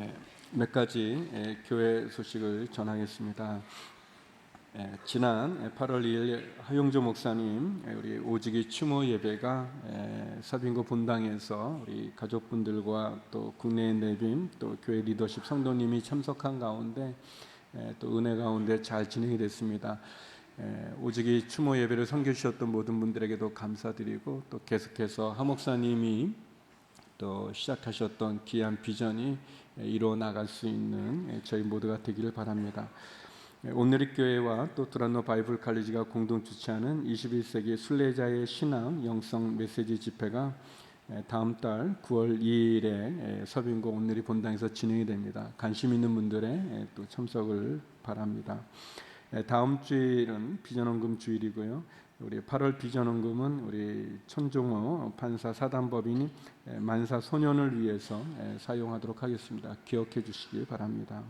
예, 몇 가지 교회 소식을 전하겠습니다. 지난 8월 2일 하용조 목사님 우리 오직이 추모 예배가 서빙고 본당에서 우리 가족분들과 또 국내의 내빈 또 교회 리더십 성도님이 참석한 가운데 또 은혜 가운데 잘 진행이 됐습니다. 오직이 추모 예배를 섬겨주셨던 모든 분들에게도 감사드리고 또 계속해서 하 목사님이 또 시작하셨던 귀한 비전이 이루어 나갈 수 있는 저희 모두가 되기를 바랍니다. 오늘의 교회와 또 두란노 바이블 칼리지가 공동 주최하는 21세기 순례자의 신앙 영성 메시지 집회가 다음 달 9월 2일에 서빙고 오늘의 본당에서 진행이 됩니다. 관심 있는 분들의 또 참석을 바랍니다. 다음 주일은 비전헌금 주일이고요. 우리 8월 비전헌금은 우리 천종호 판사 사단법인이 만사 소년을 위해서 사용하도록 하겠습니다. 기억해 주시기 바랍니다.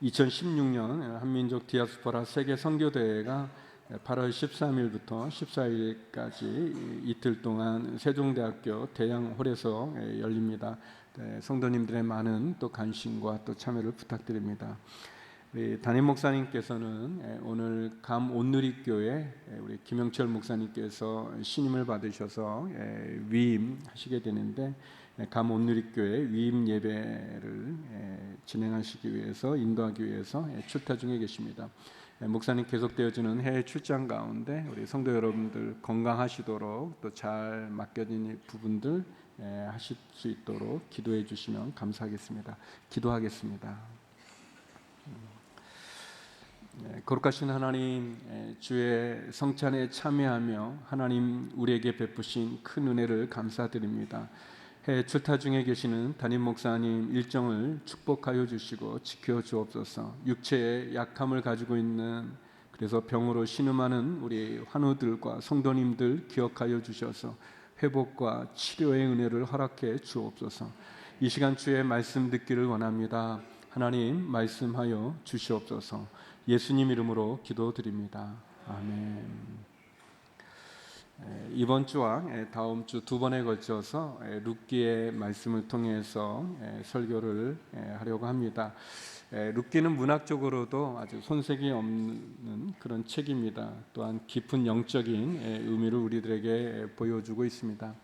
2016년 한민족 디아스포라 세계 선교대회가 8월 13일부터 14일까지 이틀 동안 세종대학교 대양홀에서 열립니다. 성도님들의 많은 또 관심과 또 참여를 부탁드립니다. 우리 담임 목사님께서는 오늘 감 온누리교회 우리 김영철 목사님께서 신임을 받으셔서 위임하시게 되는데 감 온누리교회 위임 예배를 진행하시기 위해서 인도하기 위해서 출타 중에 계십니다. 목사님 계속되어지는 해외 출장 가운데 우리 성도 여러분들 건강하시도록 또 잘 맡겨진 부분들 하실 수 있도록 기도해 주시면 감사하겠습니다. 기도하겠습니다. 거룩하신 하나님, 주의 성찬에 참여하며 하나님 우리에게 베푸신 큰 은혜를 감사드립니다. 해외 출타 중에 계시는 담임 목사님 일정을 축복하여 주시고 지켜 주옵소서. 육체의 약함을 가지고 있는 그래서 병으로 신음하는 우리 환우들과 성도님들 기억하여 주셔서 회복과 치료의 은혜를 허락해 주옵소서. 이 시간 주의 말씀 듣기를 원합니다. 하나님 말씀하여 주시옵소서. 예수님 이름으로 기도드립니다. 아멘. 이번 주와 다음 주 두 번에 걸쳐서 룻기의 말씀을 통해서 설교를 하려고 합니다. 룻기는 문학적으로도 아주 손색이 없는 그런 책입니다. 또한 깊은 영적인 의미를 우리들에게 보여주고 있습니다.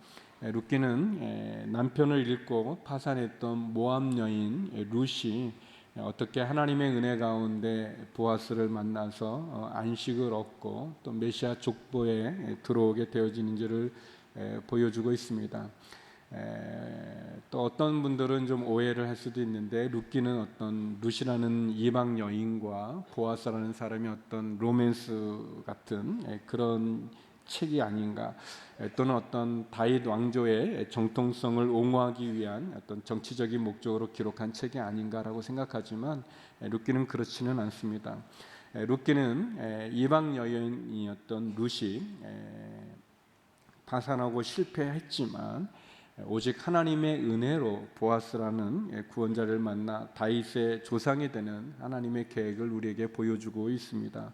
룻기는 남편을 잃고 파산했던 모압 여인 룻이 어떻게 하나님의 은혜 가운데 보아스를 만나서 안식을 얻고 또 메시아 족보에 들어오게 되어지는지를 보여주고 있습니다. 또 어떤 분들은 좀 오해를 할 수도 있는데 룻기는 어떤 룻이라는 이방 여인과 보아스라는 사람이 어떤 로맨스 같은 그런 책이 아닌가, 또는 어떤 다윗 왕조의 정통성을 옹호하기 위한 어떤 정치적인 목적으로 기록한 책이 아닌가라고 생각하지만 룻기는 그렇지는 않습니다. 룻기는 이방 여인이었던 룻이 파산하고 실패했지만 오직 하나님의 은혜로 보아스라는 구원자를 만나 다윗의 조상이 되는 하나님의 계획을 우리에게 보여주고 있습니다.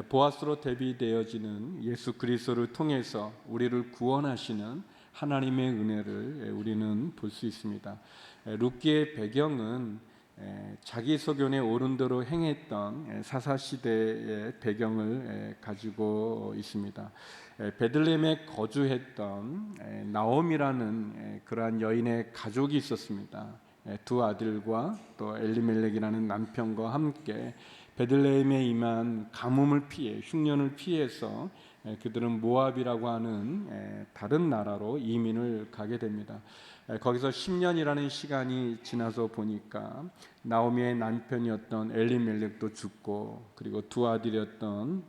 보아스로 대비되어지는 예수 그리스도를 통해서 우리를 구원하시는 하나님의 은혜를 우리는 볼 수 있습니다. 룻기의 배경은 자기 소견에 옳은 대로 행했던 사사시대의 배경을 가지고 있습니다. 베들레헴에 거주했던 나옴이라는 그러한 여인의 가족이 있었습니다. 두 아들과 또 엘리멜렉이라는 남편과 함께 베들레헴에 임한 가뭄을 피해 흉년을 피해서 그들은 모압이라고 하는 다른 나라로 이민을 가게 됩니다. 거기서 10년이라는 시간이 지나서 보니까 나오미의 남편이었던 엘리멜렉도 죽고 그리고 두 아들이었던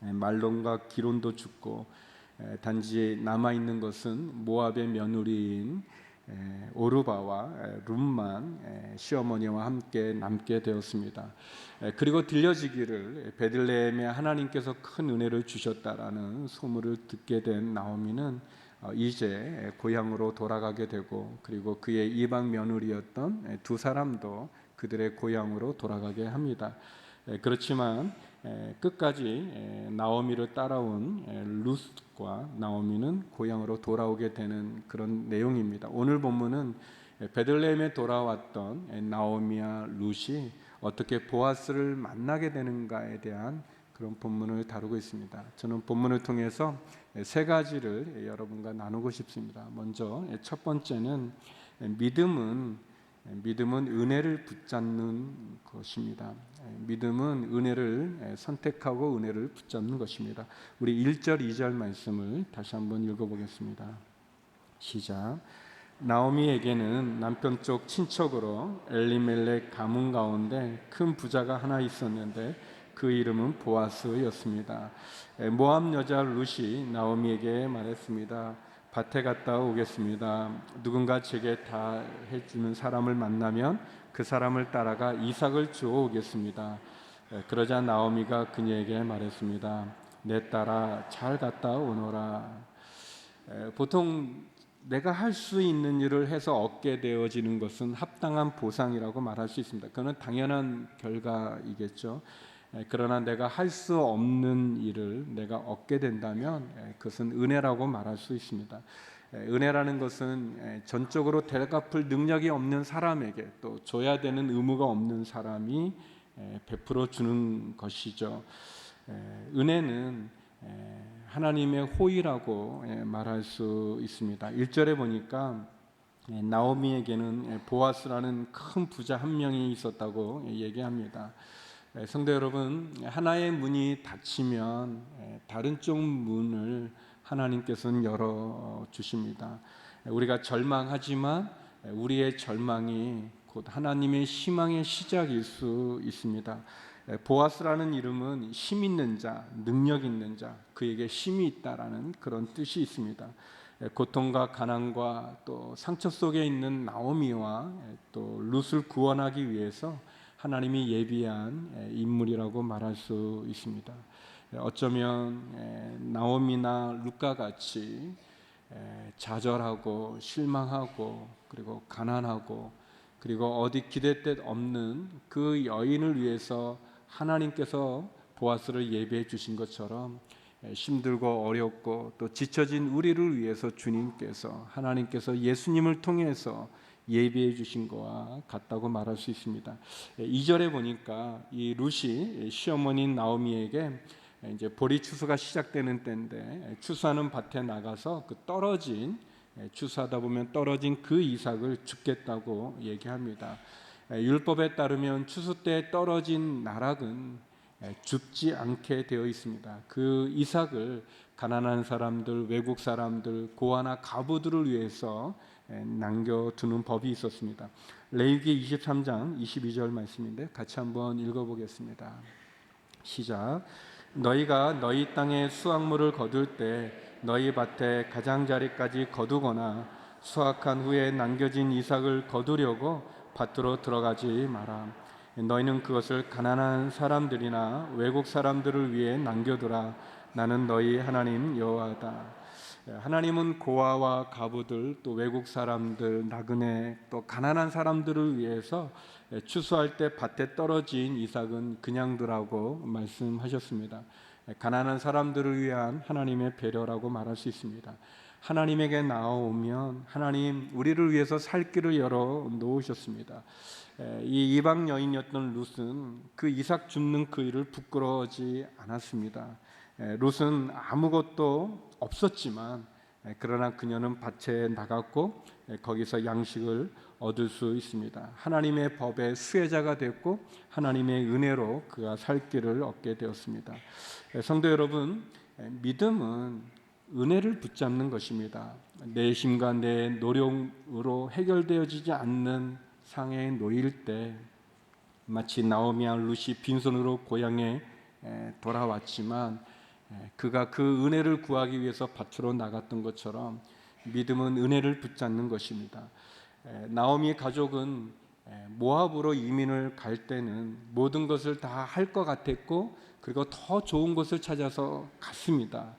말론과 기론도 죽고 단지 남아있는 것은 모압의 며느리인 오르바와 룻만 시어머니와 함께 남게 되었습니다. 그리고 들려지기를 베들레헴에 하나님께서 큰 은혜를 주셨다라는 소문을 듣게 된 나오미는 이제 고향으로 돌아가게 되고 그리고 그의 이방 며느리였던 두 사람도 그들의 고향으로 돌아가게 합니다. 그렇지만 끝까지 나오미를 따라온 룻과 나오미는 고향으로 돌아오게 되는 그런 내용입니다. 오늘 본문은 베들레헴에 돌아왔던 나오미와 룻이 어떻게 보아스를 만나게 되는가에 대한 그런 본문을 다루고 있습니다. 저는 본문을 통해서 세 가지를 여러분과 나누고 싶습니다. 먼저 첫 번째는 믿음은 은혜를 붙잡는 것입니다. 믿음은 은혜를 선택하고 은혜를 붙잡는 것입니다. 우리 1절, 2절 말씀을 다시 한번 읽어보겠습니다. 시작. 나오미에게는 남편 쪽 친척으로 엘리멜렉 가문 가운데 큰 부자가 하나 있었는데 그 이름은 보아스였습니다. 모압 여자 룻이 나오미에게 말했습니다. 밭에 갔다 오겠습니다. 누군가 제게 다 해주는 사람을 만나면 그 사람을 따라가 이삭을 주어 오겠습니다. 그러자 나오미가 그녀에게 말했습니다. 내 딸아 잘 갔다 오너라. 보통 내가 할 수 있는 일을 해서 얻게 되어지는 것은 합당한 보상이라고 말할 수 있습니다. 그건 당연한 결과이겠죠. 그러나 내가 할 수 없는 일을 내가 얻게 된다면 그것은 은혜라고 말할 수 있습니다. 은혜라는 것은 전적으로 되갚을 능력이 없는 사람에게 또 줘야 되는 의무가 없는 사람이 베풀어 주는 것이죠. 은혜는 하나님의 호의라고 말할 수 있습니다. 1절에 보니까 나오미에게는 보아스라는 큰 부자 한 명이 있었다고 얘기합니다. 성도 여러분, 하나의 문이 닫히면 다른 쪽 문을 하나님께서는 열어 주십니다. 우리가 절망하지만 우리의 절망이 곧 하나님의 희망의 시작일 수 있습니다. 보아스라는 이름은 힘 있는 자, 능력 있는 자, 그에게 힘이 있다라는 그런 뜻이 있습니다. 고통과 가난과 또 상처 속에 있는 나오미와 또 룻을 구원하기 위해서 하나님이 예비한 인물이라고 말할 수 있습니다. 어쩌면 나오미나 룻과 같이 좌절하고 실망하고 그리고 가난하고 그리고 어디 기댈 데 없는 그 여인을 위해서 하나님께서 보아스를 예비해 주신 것처럼 힘들고 어렵고 또 지쳐진 우리를 위해서 주님께서 하나님께서 예수님을 통해서 예비해 주신 것과 같다고 말할 수 있습니다. 2절에 보니까 이 룻이 시어머니인 나오미에게 이제 보리 추수가 시작되는 때인데 추수하는 밭에 나가서 그 추수하다 보면 떨어진 그 이삭을 줍겠다고 얘기합니다. 율법에 따르면 추수 때 떨어진 나락은 줍지 않게 되어 있습니다. 그 이삭을 가난한 사람들, 외국 사람들, 고아나 과부들을 위해서 남겨두는 법이 있었습니다. 레위기 23장 22절 말씀인데 같이 한번 읽어보겠습니다. 시작. 너희가 너희 땅에 수확물을 거둘 때 너희 밭에 가장자리까지 거두거나 수확한 후에 남겨진 이삭을 거두려고 밭으로 들어가지 마라. 너희는 그것을 가난한 사람들이나 외국 사람들을 위해 남겨두라. 나는 너희 하나님 여호와다. 하나님은 고아와 과부들 또 외국 사람들 나그네 또 가난한 사람들을 위해서 추수할 때 밭에 떨어진 이삭은 그냥 두라고 말씀하셨습니다. 가난한 사람들을 위한 하나님의 배려라고 말할 수 있습니다. 하나님에게 나아오면 하나님 우리를 위해서 살 길을 열어 놓으셨습니다. 이 이방 여인이었던 룻은 그 이삭 줍는 그 일을 부끄러워하지 않았습니다. 룻은 아무것도 없었지만 그러나 그녀는 밭에 나갔고 거기서 양식을 얻을 수 있습니다. 하나님의 법의 수혜자가 됐고 하나님의 은혜로 그가 살 길을 얻게 되었습니다. 성도 여러분, 믿음은 은혜를 붙잡는 것입니다. 내 힘과 내 노력으로 해결되어지지 않는 상황에 놓일 때 마치 나오미와 룻이 빈손으로 고향에 돌아왔지만 그가 그 은혜를 구하기 위해서 밭으로 나갔던 것처럼 믿음은 은혜를 붙잡는 것입니다. 나오미의 가족은 모압으로 이민을 갈 때는 모든 것을 다 할 것 같았고 그리고 더 좋은 곳을 찾아서 갔습니다.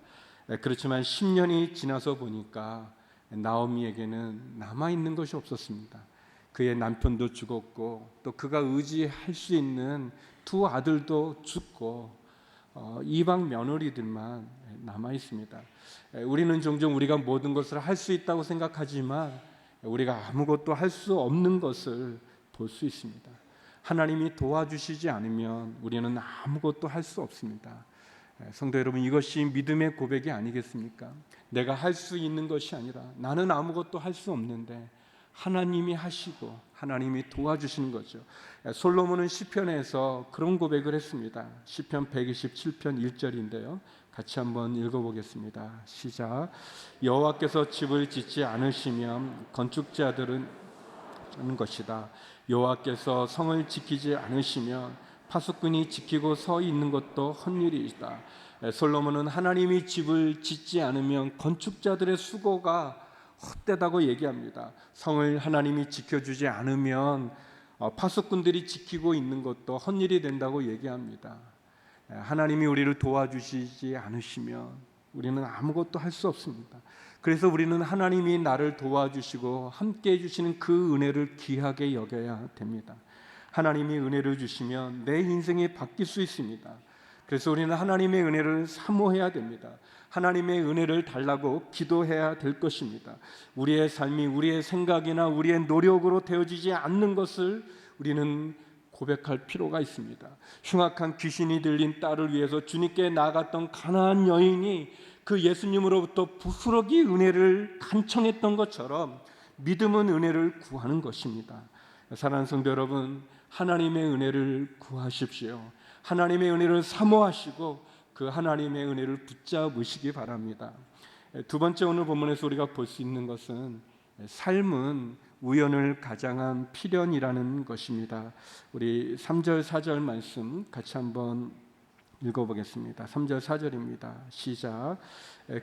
그렇지만 10년이 지나서 보니까 나오미에게는 남아있는 것이 없었습니다. 그의 남편도 죽었고 또 그가 의지할 수 있는 두 아들도 죽고 이방 며느리들만 남아 있습니다. 우리는 종종 우리가 모든 것을 할 수 있다고 생각하지만 우리가 아무것도 할 수 없는 것을 볼 수 있습니다. 하나님이 도와주시지 않으면 우리는 아무것도 할 수 없습니다. 성도 여러분, 이것이 믿음의 고백이 아니겠습니까? 내가 할 수 있는 것이 아니라 나는 아무것도 할 수 없는데 하나님이 하시고 하나님이 도와주시는 거죠. 솔로몬은 시편에서 그런 고백을 했습니다. 시편 127편 1절인데요. 같이 한번 읽어보겠습니다. 시작. 여호와께서 집을 짓지 않으시면 건축자들은 하는 것이다. 여호와께서 성을 지키지 않으시면 파수꾼이 지키고 서 있는 것도 헛일이다. 솔로몬은 하나님이 집을 짓지 않으면 건축자들의 수고가 헛되다고 얘기합니다. 성을 하나님이 지켜주지 않으면 파수꾼들이 지키고 있는 것도 헛일이 된다고 얘기합니다. 하나님이 우리를 도와주시지 않으시면 우리는 아무것도 할 수 없습니다. 그래서 우리는 하나님이 나를 도와주시고 함께 해주시는 그 은혜를 귀하게 여겨야 됩니다. 하나님이 은혜를 주시면 내 인생이 바뀔 수 있습니다. 그래서 우리는 하나님의 은혜를 사모해야 됩니다. 하나님의 은혜를 달라고 기도해야 될 것입니다. 우리의 삶이 우리의 생각이나 우리의 노력으로 되어지지 않는 것을 우리는 고백할 필요가 있습니다. 흉악한 귀신이 들린 딸을 위해서 주님께 나아갔던 가나안 여인이 그 예수님으로부터 부스러기 은혜를 간청했던 것처럼 믿음은 은혜를 구하는 것입니다. 사랑하는 성도 여러분, 하나님의 은혜를 구하십시오. 하나님의 은혜를 사모하시고 그 하나님의 은혜를 붙잡으시기 바랍니다. 두 번째, 오늘 본문에서 우리가 볼 수 있는 것은 삶은 우연을 가장한 필연이라는 것입니다. 우리 3절 4절 말씀 같이 한번 읽어보겠습니다. 3절 4절입니다. 시작.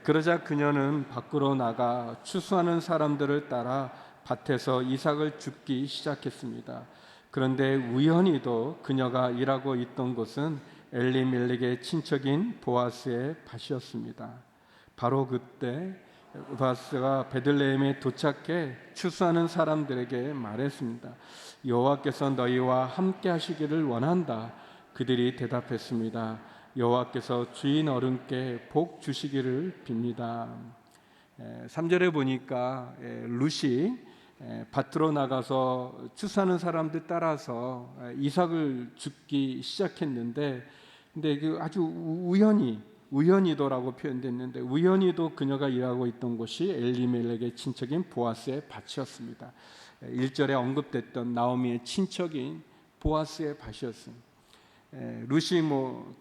그러자 그녀는 밖으로 나가 추수하는 사람들을 따라 밭에서 이삭을 줍기 시작했습니다. 그런데 우연히도 그녀가 일하고 있던 곳은 엘리멜렉의 친척인 보아스의 밭이었습니다. 바로 그때 보아스가 베들레헴에 도착해 추수하는 사람들에게 말했습니다. 여호와께서 너희와 함께 하시기를 원한다. 그들이 대답했습니다. 여호와께서 주인 어른께 복 주시기를 빕니다. 3절에 보니까 룻이 밭으로 나가서 추수하는 사람들 따라서 이삭을 줍기 시작했는데, 근데 그 아주 우연히도라고 표현됐는데, 우연히도 그녀가 일하고 있던 곳이 엘리멜렉의 친척인 보아스의 밭이었습니다. 1절에 언급됐던 나오미의 친척인 보아스의 밭이었습니다. 룻이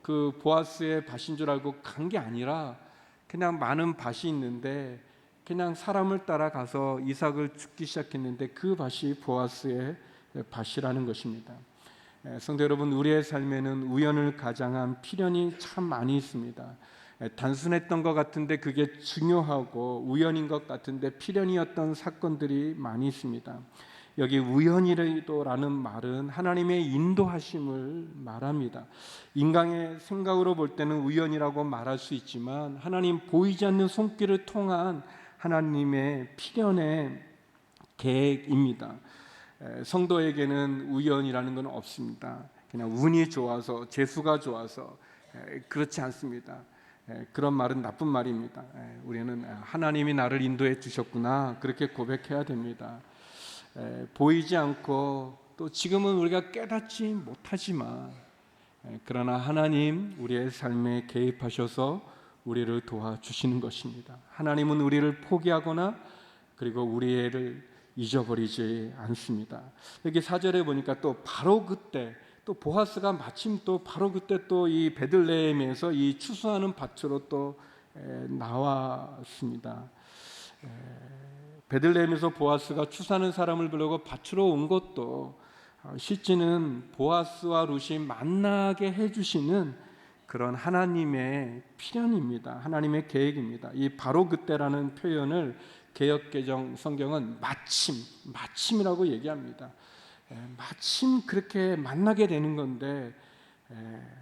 그 보아스의 밭인 줄 알고 간 게 아니라 그냥 많은 밭이 있는데 그냥 사람을 따라가서 이삭을 줍기 시작했는데 그 밭이 보아스의 밭이라는 것입니다. 성도 여러분, 우리의 삶에는 우연을 가장한 필연이 참 많이 있습니다. 단순했던 것 같은데 그게 중요하고 우연인 것 같은데 필연이었던 사건들이 많이 있습니다. 여기 우연이라는 말은 하나님의 인도하심을 말합니다. 인간의 생각으로 볼 때는 우연이라고 말할 수 있지만 하나님 보이지 않는 손길을 통한 하나님의 필연의 계획입니다. 성도에게는 우연이라는 건 없습니다. 그냥 운이 좋아서, 재수가 좋아서, 그렇지 않습니다. 그런 말은 나쁜 말입니다. 우리는 하나님이 나를 인도해 주셨구나, 그렇게 고백해야 됩니다. 보이지 않고 또 지금은 우리가 깨닫지 못하지만 그러나 하나님 우리의 삶에 개입하셔서 우리를 도와주시는 것입니다. 하나님은 우리를 포기하거나 그리고 우리를 잊어버리지 않습니다. 여기 4절에 보니까 또 바로 그때 또 보아스가 마침 또 바로 그때 또 이 베들레헴에서 이 추수하는 밭으로 또 나왔습니다. 베들레헴에서 보아스가 추수하는 사람을 부르고 밭으로 온 것도 실제는 보아스와 룻이 만나게 해주시는 그런 하나님의 필연입니다. 하나님의 계획입니다. 이 바로 그때라는 표현을 개역개정 성경은 마침이라고 얘기합니다. 마침 그렇게 만나게 되는 건데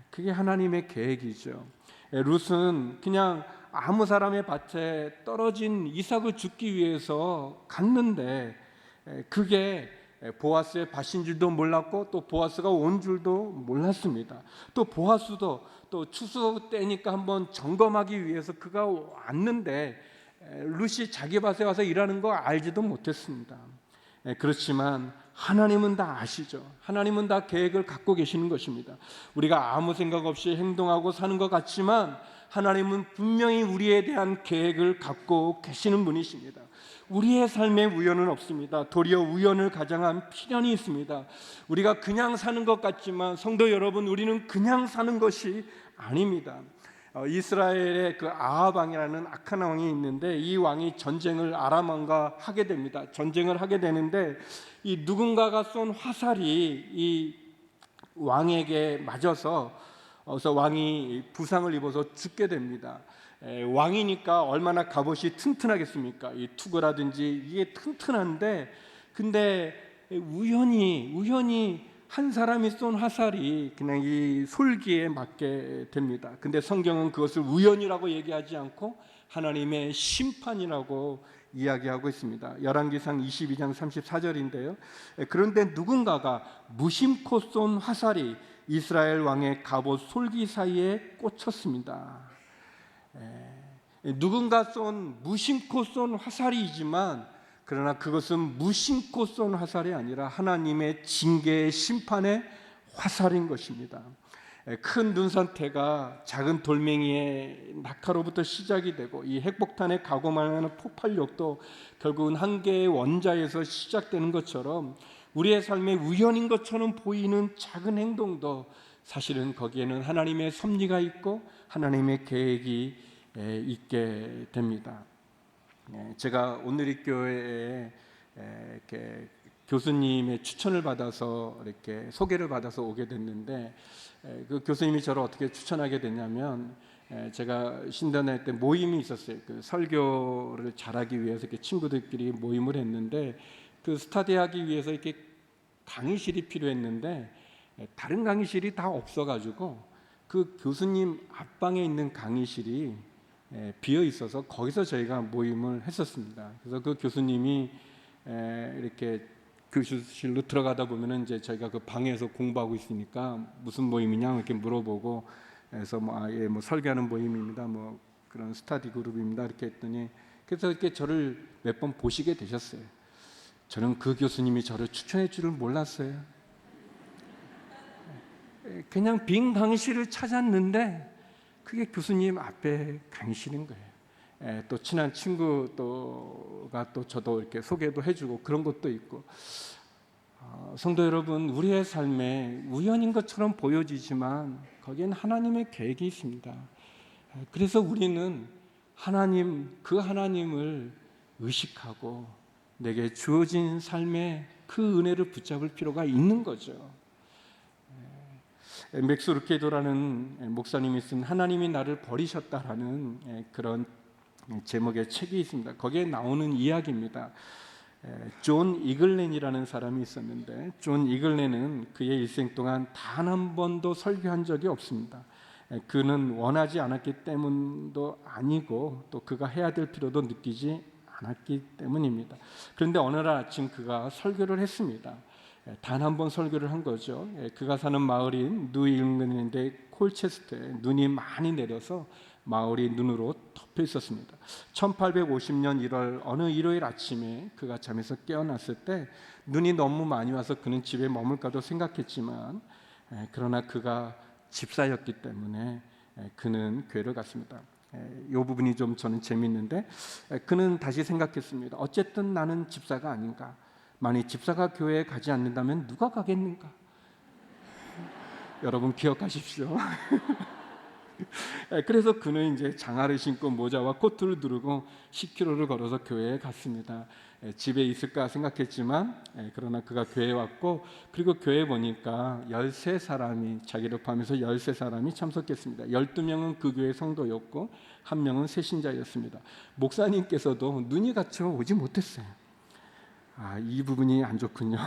그게 하나님의 계획이죠. 룻은 그냥 아무 사람의 밭에 떨어진 이삭을 줍기 위해서 갔는데 그게 보아스의 밭인 줄도 몰랐고 또 보아스가 온 줄도 몰랐습니다. 또 보아스도 또 추수 때니까 한번 점검하기 위해서 그가 왔는데 룻이 자기 밭에 와서 일하는 거 알지도 못했습니다. 그렇지만 하나님은 다 아시죠. 하나님은 다 계획을 갖고 계시는 것입니다. 우리가 아무 생각 없이 행동하고 사는 것 같지만 하나님은 분명히 우리에 대한 계획을 갖고 계시는 분이십니다. 우리의 삶에 우연은 없습니다. 도리어 우연을 가장한 필연이 있습니다. 우리가 그냥 사는 것 같지만 성도 여러분, 우리는 그냥 사는 것이 아닙니다. 이스라엘의 그 아합 왕이라는 악한 왕이 있는데, 이 왕이 전쟁을 아람 왕과 하게 됩니다. 전쟁을 하게 되는데 이 누군가가 쏜 화살이 이 왕에게 맞아서 왕이 부상을 입어서 죽게 됩니다. 왕이니까 얼마나 갑옷이 튼튼하겠습니까? 이 투구라든지 이게 튼튼한데, 근데 우연히 한 사람이 쏜 화살이 그냥 이 솔기에 맞게 됩니다. 근데 성경은 그것을 우연이라고 얘기하지 않고 하나님의 심판이라고 이야기하고 있습니다. 열왕기상 22장 34절인데요. 그런데 누군가가 무심코 쏜 화살이 이스라엘 왕의 갑옷 솔기 사이에 꽂혔습니다. 누군가 무심코 쏜 화살이지만, 그러나 그것은 무심코 쏜 화살이 아니라 하나님의 징계의 심판의 화살인 것입니다. 큰 눈산태가 작은 돌멩이의 낙하로부터 시작이 되고, 이 핵폭탄의 가공하는 폭발력도 결국은 한 개의 원자에서 시작되는 것처럼 우리의 삶에 우연인 것처럼 보이는 작은 행동도 사실은 거기에는 하나님의 섭리가 있고 하나님의 계획이 있게 됩니다. 제가 오늘리 교회에 이렇게 교수님의 추천을 받아서 이렇게 소개를 받아서 오게 됐는데, 그 교수님이 저를 어떻게 추천하게 됐냐면, 제가 신대날 때 모임이 있었어요. 그 설교를 잘하기 위해서 이렇게 친구들끼리 모임을 했는데, 그 스타디하기 위해서 이렇게 강의실이 필요했는데 다른 강의실이 다 없어가지고 그 교수님 앞방에 있는 강의실이 비어 있어서 거기서 저희가 모임을 했었습니다. 그래서 그 교수님이 이렇게 교실로 들어가다 보면은 이제 저희가 그 방에서 공부하고 있으니까 무슨 모임이냐 이렇게 물어보고, 그래서 뭐 설교하는 모임입니다. 뭐 그런 스터디 그룹입니다. 이렇게 했더니, 그래서 이렇게 저를 몇 번 보시게 되셨어요. 저는 그 교수님이 저를 추천해 줄을 몰랐어요. 그냥 빈 강의실을 찾았는데 그게 교수님 앞에 강의실인 거예요. 또 친한 친구가 또 저도 이렇게 소개도 해주고 그런 것도 있고, 성도 여러분, 우리의 삶에 우연인 것처럼 보여지지만 거기엔 하나님의 계획이 있습니다. 그래서 우리는 그 하나님을 의식하고 내게 주어진 삶에 그 은혜를 붙잡을 필요가 있는 거죠. 맥스 루케도라는 목사님이 쓴 하나님이 나를 버리셨다라는 그런 제목의 책이 있습니다. 거기에 나오는 이야기입니다. 존 이글렌이라는 사람이 있었는데, 존 이글렌은 그의 일생 동안 단 한 번도 설교한 적이 없습니다. 그는 원하지 않았기 때문도 아니고 또 그가 해야 될 필요도 느끼지 않았기 때문입니다. 그런데 어느 날 아침 그가 설교를 했습니다. 단 한 번 설교를 한 거죠. 그가 사는 마을인 뉴잉글랜드의 콜체스터에 눈이 많이 내려서 마을이 눈으로 덮여 있었습니다. 1850년 1월 어느 일요일 아침에 그가 잠에서 깨어났을 때 눈이 너무 많이 와서 그는 집에 머물까도 생각했지만, 그러나 그가 집사였기 때문에 그는 교회를 갔습니다. 이 부분이 좀 저는 재미있는데, 그는 다시 생각했습니다. 어쨌든 나는 집사가 아닌가. 만약 집사가 교회에 가지 않는다면 누가 가겠는가? 여러분 기억하십시오. 그래서 그는 이제 장화를 신고 모자와 코트를 두르고 10km를 걸어서 교회에 갔습니다. 집에 있을까 생각했지만, 그러나 그가 교회에 왔고, 그리고 교회에 보니까 13사람이, 자기를 포함해서 13사람이 참석했습니다. 12명은 그 교회 성도였고 1명은 새신자였습니다. 목사님께서도 눈이 갇혀 오지 못했어요. 이 부분이 안 좋군요.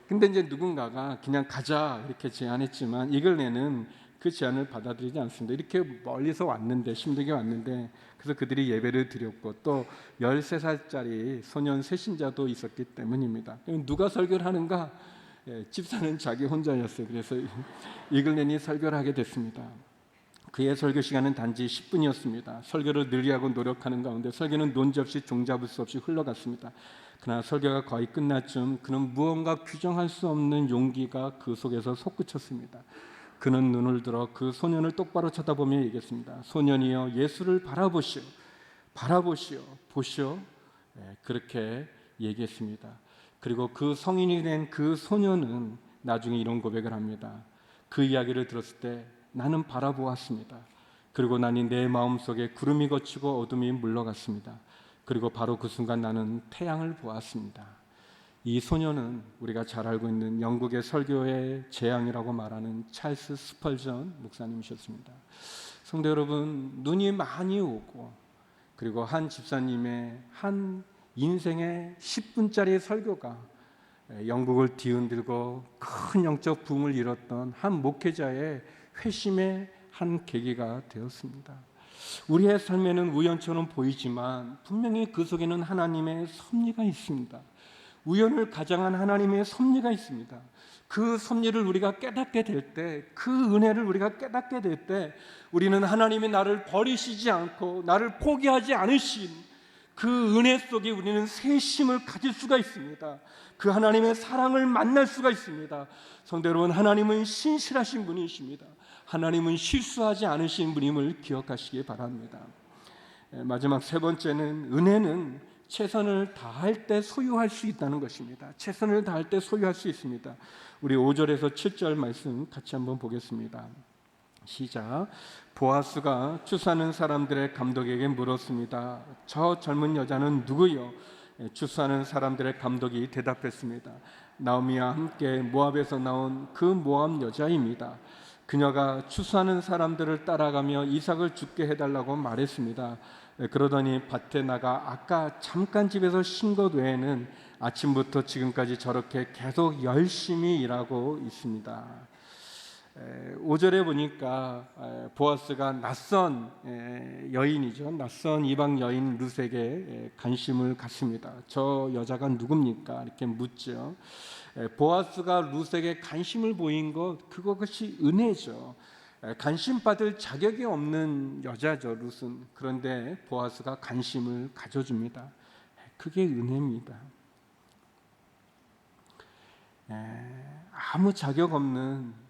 근데 이제 누군가가 그냥 가자 이렇게 제안했지만 이글렌은 그 제안을 받아들이지 않습니다. 이렇게 멀리서 왔는데, 힘들게 왔는데, 그래서 그들이 예배를 드렸고 또 13살짜리 소년 새신자도 있었기 때문입니다. 누가 설교를 하는가? 집사는 자기 혼자였어요. 그래서 이글렌이 설교를 하게 됐습니다. 그의 설교 시간은 단지 10분이었습니다. 설교를 늘리려고 노력하는 가운데 설교는 논지없이 종잡을 수 없이 흘러갔습니다. 그러나 설교가 거의 끝날 즈음 그는 무언가 규정할 수 없는 용기가 그 속에서 솟구쳤습니다. 그는 눈을 들어 그 소년을 똑바로 쳐다보며 얘기했습니다. 소년이여, 예수를 바라보시오. 바라보시오. 보시오. 그렇게 얘기했습니다. 그리고 그 성인이 된 그 소년은 나중에 이런 고백을 합니다. 그 이야기를 들었을 때 나는 바라보았습니다. 그리고 나니 내 마음속에 구름이 걷히고 어둠이 물러갔습니다. 그리고 바로 그 순간 나는 태양을 보았습니다. 이 소년은 우리가 잘 알고 있는 영국의 설교의 재앙이라고 말하는 찰스 스펄전 목사님이셨습니다. 성도 여러분, 눈이 많이 오고 그리고 한 집사님의 한 인생의 10분짜리 설교가 영국을 뒤흔들고 큰 영적 부흥을 이뤘던 한 목회자의 회심의 한 계기가 되었습니다. 우리의 삶에는 우연처럼 보이지만 분명히 그 속에는 하나님의 섭리가 있습니다. 우연을 가장한 하나님의 섭리가 있습니다. 그 섭리를 우리가 깨닫게 될 때, 그 은혜를 우리가 깨닫게 될 때 우리는 하나님이 나를 버리시지 않고 나를 포기하지 않으신 그 은혜 속에 우리는 새 힘을 가질 수가 있습니다. 그 하나님의 사랑을 만날 수가 있습니다. 성도 여러분, 하나님은 신실하신 분이십니다. 하나님은 실수하지 않으신 분임을 기억하시기 바랍니다. 마지막 세 번째는 은혜는 최선을 다할 때 소유할 수 있다는 것입니다. 최선을 다할 때 소유할 수 있습니다. 우리 5절에서 7절 말씀 같이 한번 보겠습니다. 시작. 보아스가 추수하는 사람들의 감독에게 물었습니다. 저 젊은 여자는 누구요? 추수하는 사람들의 감독이 대답했습니다. 나오미와 함께 모압에서 나온 그 모압 여자입니다. 그녀가 추수하는 사람들을 따라가며 이삭을 죽게 해달라고 말했습니다. 그러더니 밭에 나가 아까 잠깐 집에서 쉰 것 외에는 아침부터 지금까지 저렇게 계속 열심히 일하고 있습니다. 5절에 보니까 보아스가 낯선 여인이죠. 낯선 이방 여인 룻에게 관심을 갖습니다. 저 여자가 누굽니까? 이렇게 묻죠. 보아스가 룻에게 관심을 보인 것, 그것이 은혜죠. 관심 받을 자격이 없는 여자죠, 룻은. 그런데 보아스가 관심을 가져줍니다. 그게 은혜입니다. 아무 자격 없는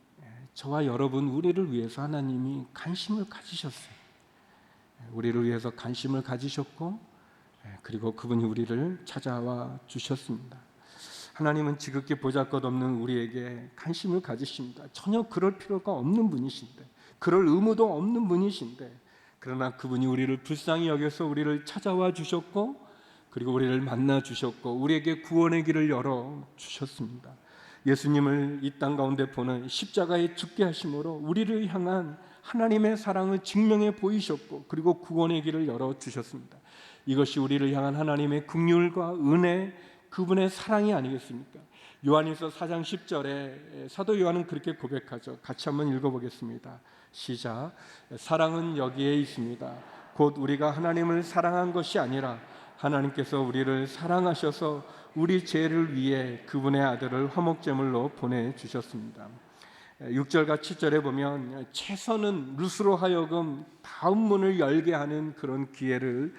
저와 여러분, 우리를 위해서 하나님이 관심을 가지셨어요. 우리를 위해서 관심을 가지셨고, 그리고 그분이 우리를 찾아와 주셨습니다. 하나님은 지극히 보잘것없는 우리에게 관심을 가지십니다. 전혀 그럴 필요가 없는 분이신데, 그럴 의무도 없는 분이신데, 그러나 그분이 우리를 불쌍히 여겨서 우리를 찾아와 주셨고, 그리고 우리를 만나 주셨고, 우리에게 구원의 길을 열어 주셨습니다. 예수님을 이 땅 가운데 보는 십자가에 죽게 하심으로 우리를 향한 하나님의 사랑을 증명해 보이셨고, 그리고 구원의 길을 열어 주셨습니다. 이것이 우리를 향한 하나님의 긍휼과 은혜, 그분의 사랑이 아니겠습니까? 요한일서 4장 10절에 사도 요한은 그렇게 고백하죠. 같이 한번 읽어보겠습니다. 시작. 사랑은 여기에 있습니다. 곧 우리가 하나님을 사랑한 것이 아니라 하나님께서 우리를 사랑하셔서 우리 죄를 위해 그분의 아들을 화목제물로 보내주셨습니다. 6절과 7절에 보면 최선은 룻으로 하여금 다음 문을 열게 하는 그런 기회를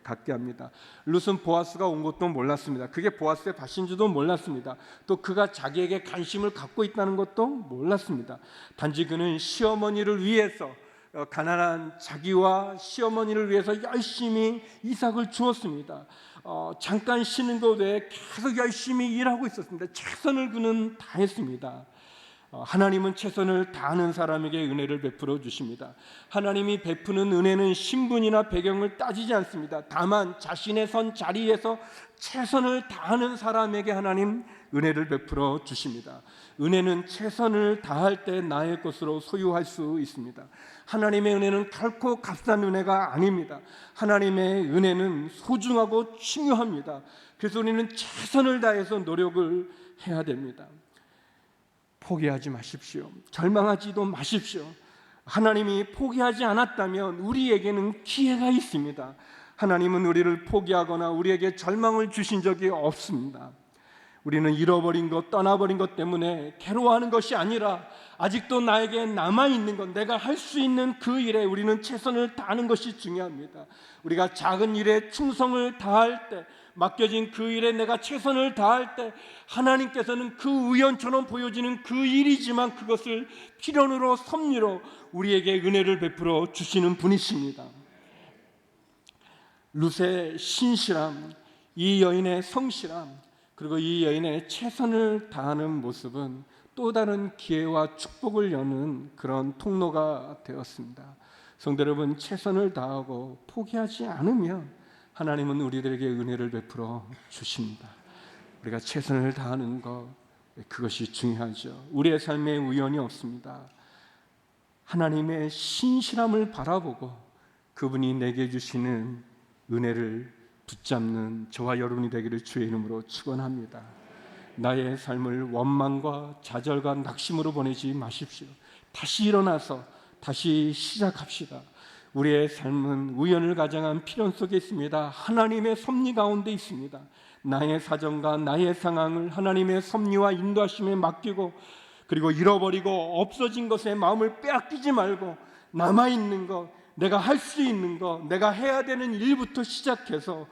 갖게 합니다. 룻은 보아스가 온 것도 몰랐습니다. 그게 보아스의 밭인지도 몰랐습니다. 또 그가 자기에게 관심을 갖고 있다는 것도 몰랐습니다. 단지 그는 시어머니를 위해서, 가난한 자기와 시어머니를 위해서 열심히 이삭을 주었습니다. 잠깐 쉬는 것 외에 계속 열심히 일하고 있었습니다. 최선을 그는 다했습니다. 하나님은 최선을 다하는 사람에게 은혜를 베풀어 주십니다. 하나님이 베푸는 은혜는 신분이나 배경을 따지지 않습니다. 다만 자신의 선 자리에서 최선을 다하는 사람에게 하나님 은혜를 베풀어 주십니다. 은혜는 최선을 다할 때 나의 것으로 소유할 수 있습니다. 하나님의 은혜는 결코 값싼 은혜가 아닙니다. 하나님의 은혜는 소중하고 중요합니다. 그래서 우리는 최선을 다해서 노력을 해야 됩니다. 포기하지 마십시오. 절망하지도 마십시오. 하나님이 포기하지 않았다면 우리에게는 기회가 있습니다. 하나님은 우리를 포기하거나 우리에게 절망을 주신 적이 없습니다. 우리는 잃어버린 것, 떠나버린 것 때문에 괴로워하는 것이 아니라 아직도 나에게 남아있는 것, 내가 할 수 있는 그 일에 우리는 최선을 다하는 것이 중요합니다. 우리가 작은 일에 충성을 다할 때, 맡겨진 그 일에 내가 최선을 다할 때 하나님께서는 그 우연처럼 보여지는 그 일이지만 그것을 필연으로 섭리로 우리에게 은혜를 베풀어 주시는 분이십니다. 룻의 신실함, 이 여인의 성실함, 그리고 이 여인의 최선을 다하는 모습은 또 다른 기회와 축복을 여는 그런 통로가 되었습니다. 성도 여러분, 최선을 다하고 포기하지 않으면 하나님은 우리들에게 은혜를 베풀어 주십니다. 우리가 최선을 다하는 것, 그것이 중요하죠. 우리의 삶에 우연이 없습니다. 하나님의 신실함을 바라보고 그분이 내게 주시는 은혜를 붙잡는 저와 여러분이 되기를 주의 이름으로 축원합니다. 나의 삶을 원망과 좌절과 낙심으로 보내지 마십시오. 다시 일어나서 다시 시작합시다. 우리의 삶은 우연을 가장한 필연 속에 있습니다. 하나님의 섭리 가운데 있습니다. 나의 사정과 나의 상황을 하나님의 섭리와 인도하심에 맡기고, 그리고 잃어버리고 없어진 것에 마음을 빼앗기지 말고 남아있는 것, 내가 할 수 있는 것, 내가 해야 되는 일부터 시작해서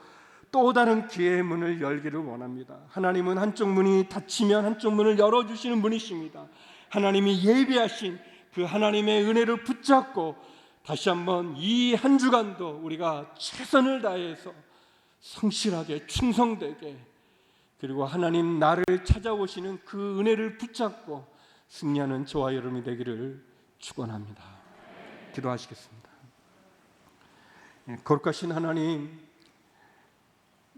또 다른 기회의 문을 열기를 원합니다. 하나님은 한쪽 문이 닫히면 한쪽 문을 열어주시는 분이십니다. 하나님이 예비하신 그 하나님의 은혜를 붙잡고 다시 한번 이 한 주간도 우리가 최선을 다해서 성실하게 충성되게, 그리고 하나님 나를 찾아오시는 그 은혜를 붙잡고 승리하는 저와 여러분이 되기를 축원합니다. 기도하시겠습니다. 거룩하신 하나님,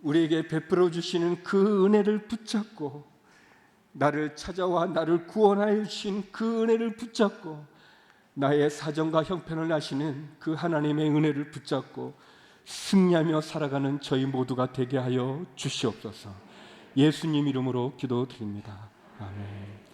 우리에게 베풀어 주시는 그 은혜를 붙잡고, 나를 찾아와 나를 구원하여 주신 그 은혜를 붙잡고, 나의 사정과 형편을 아시는 그 하나님의 은혜를 붙잡고 승리하며 살아가는 저희 모두가 되게 하여 주시옵소서. 예수님 이름으로 기도드립니다. 아멘.